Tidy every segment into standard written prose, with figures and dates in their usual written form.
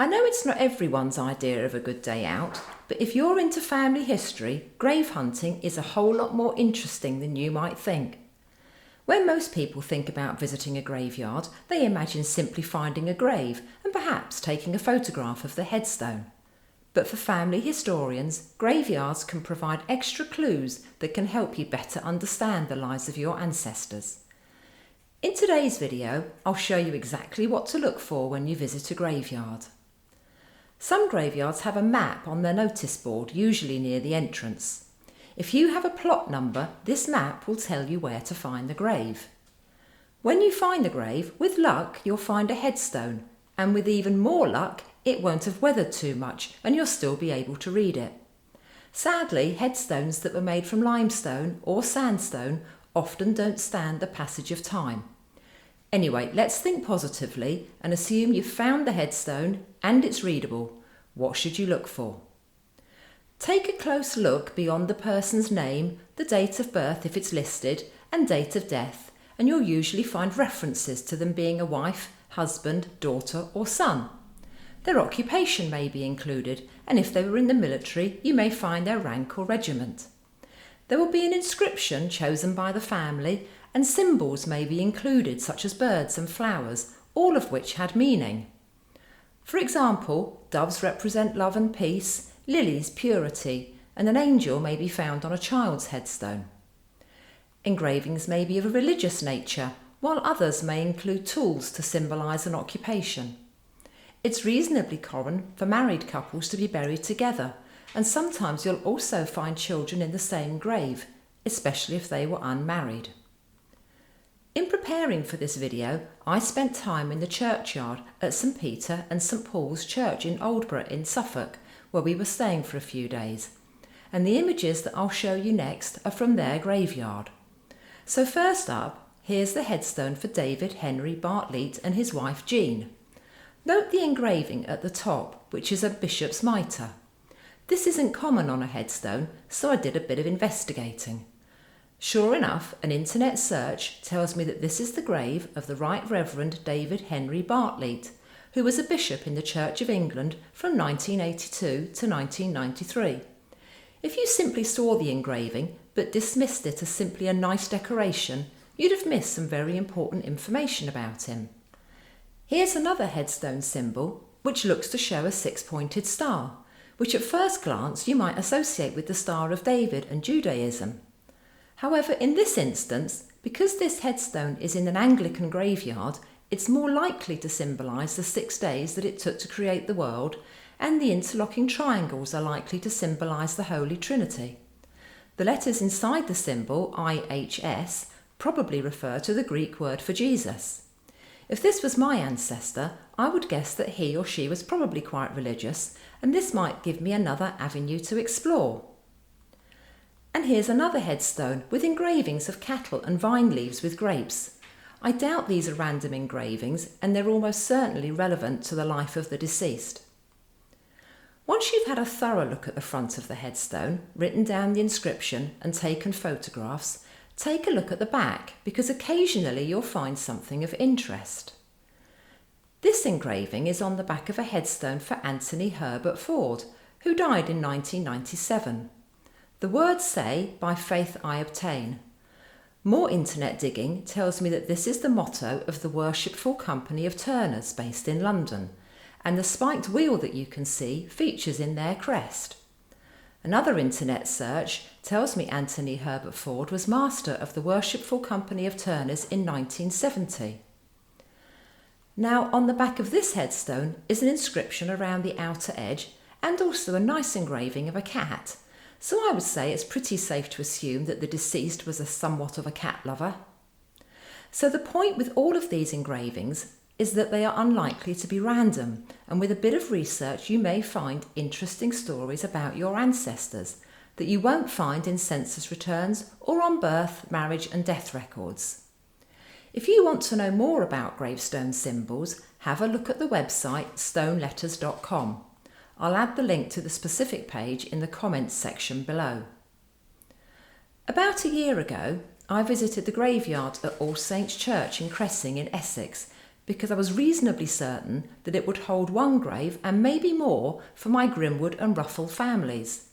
I know it's not everyone's idea of a good day out, but if you're into family history, grave hunting is a whole lot more interesting than you might think. When most people think about visiting a graveyard, they imagine simply finding a grave and perhaps taking a photograph of the headstone. But for family historians, graveyards can provide extra clues that can help you better understand the lives of your ancestors. In today's video, I'll show you exactly what to look for when you visit a graveyard. Some graveyards have a map on their notice board, usually near the entrance. If you have a plot number, this map will tell you where to find the grave. When you find the grave, with luck, you'll find a headstone, and with even more luck, it won't have weathered too much and you'll still be able to read it. Sadly, headstones that were made from limestone or sandstone often don't stand the passage of time. Anyway, let's think positively and assume you've found the headstone and it's readable. What should you look for? Take a close look beyond the person's name, the date of birth if it's listed, and date of death, and you'll usually find references to them being a wife, husband, daughter or son. Their occupation may be included, and if they were in the military, you may find their rank or regiment. There will be an inscription chosen by the family, and symbols may be included such as birds and flowers, all of which had meaning. For example, doves represent love and peace, lilies purity, and an angel may be found on a child's headstone. Engravings may be of a religious nature, while others may include tools to symbolise an occupation. It's reasonably common for married couples to be buried together, and sometimes you'll also find children in the same grave, especially if they were unmarried. In preparing for this video, I spent time in the churchyard at St Peter and St Paul's Church in Aldborough in Suffolk, where we were staying for a few days, and the images that I'll show you next are from their graveyard. So first up, here's the headstone for David Henry Bartlett and his wife Jean. Note the engraving at the top, which is a bishop's mitre. This isn't common on a headstone, so I did a bit of investigating. Sure enough, an internet search tells me that this is the grave of the Right Reverend David Henry Bartlett, who was a bishop in the Church of England from 1982 to 1993. If you simply saw the engraving but dismissed it as simply a nice decoration, you'd have missed some very important information about him. Here's another headstone symbol, which looks to show a six-pointed star, which at first glance you might associate with the Star of David and Judaism. However, in this instance, because this headstone is in an Anglican graveyard, it's more likely to symbolise the 6 days that it took to create the world, and the interlocking triangles are likely to symbolise the Holy Trinity. The letters inside the symbol, IHS, probably refer to the Greek word for Jesus. If this was my ancestor, I would guess that he or she was probably quite religious, and this might give me another avenue to explore. And here's another headstone with engravings of cattle and vine leaves with grapes. I doubt these are random engravings, and they're almost certainly relevant to the life of the deceased. Once you've had a thorough look at the front of the headstone, written down the inscription and taken photographs, take a look at the back, because occasionally you'll find something of interest. This engraving is on the back of a headstone for Anthony Herbert Ford, who died in 1997. The words say, "By faith I obtain." More internet digging tells me that this is the motto of the Worshipful Company of Turners based in London, and the spiked wheel that you can see features in their crest. Another internet search tells me Anthony Herbert Ford was master of the Worshipful Company of Turners in 1970. Now, on the back of this headstone is an inscription around the outer edge and also a nice engraving of a cat. So I would say it's pretty safe to assume that the deceased was somewhat of a cat lover. So the point with all of these engravings is that they are unlikely to be random, and with a bit of research you may find interesting stories about your ancestors that you won't find in census returns or on birth, marriage and death records. If you want to know more about gravestone symbols, have a look at the website stoneletters.com. I'll add the link to the specific page in the comments section below. About a year ago, I visited the graveyard at All Saints Church in Cressing in Essex because I was reasonably certain that it would hold one grave and maybe more for my Grimwood and Ruffle families.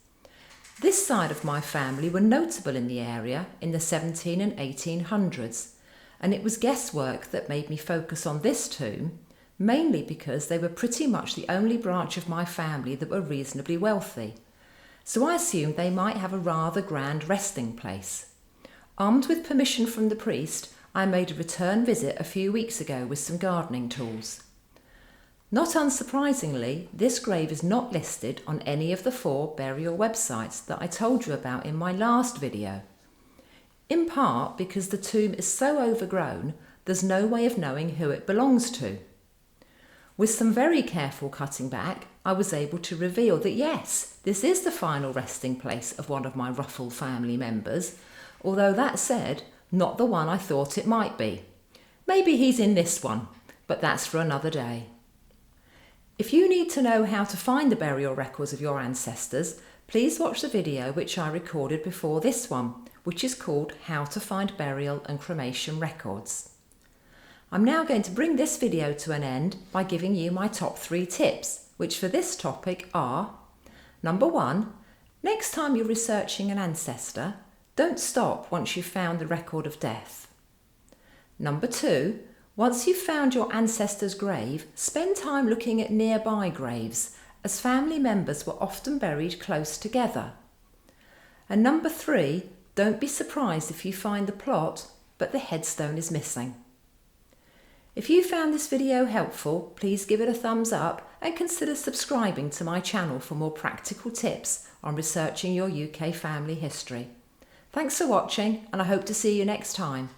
This side of my family were notable in the area in the 17 and 1800s, and it was guesswork that made me focus on this tomb, mainly because they were pretty much the only branch of my family that were reasonably wealthy. So I assumed they might have a rather grand resting place. Armed with permission from the priest, I made a return visit a few weeks ago with some gardening tools. Not unsurprisingly, this grave is not listed on any of the 4 burial websites that I told you about in my last video. In part because the tomb is so overgrown, there's no way of knowing who it belongs to. With some very careful cutting back, I was able to reveal that yes, this is the final resting place of one of my Ruffle family members, although that said, not the one I thought it might be. Maybe he's in this one, but that's for another day. If you need to know how to find the burial records of your ancestors, please watch the video which I recorded before this one, which is called How to Find Burial and Cremation Records. I'm now going to bring this video to an end by giving you my top 3 tips, which for this topic are: number 1, next time you're researching an ancestor, don't stop once you've found the record of death. Number 2, once you've found your ancestor's grave, spend time looking at nearby graves, as family members were often buried close together. And number 3, don't be surprised if you find the plot, but the headstone is missing. If you found this video helpful, please give it a thumbs up and consider subscribing to my channel for more practical tips on researching your UK family history. Thanks for watching, and I hope to see you next time.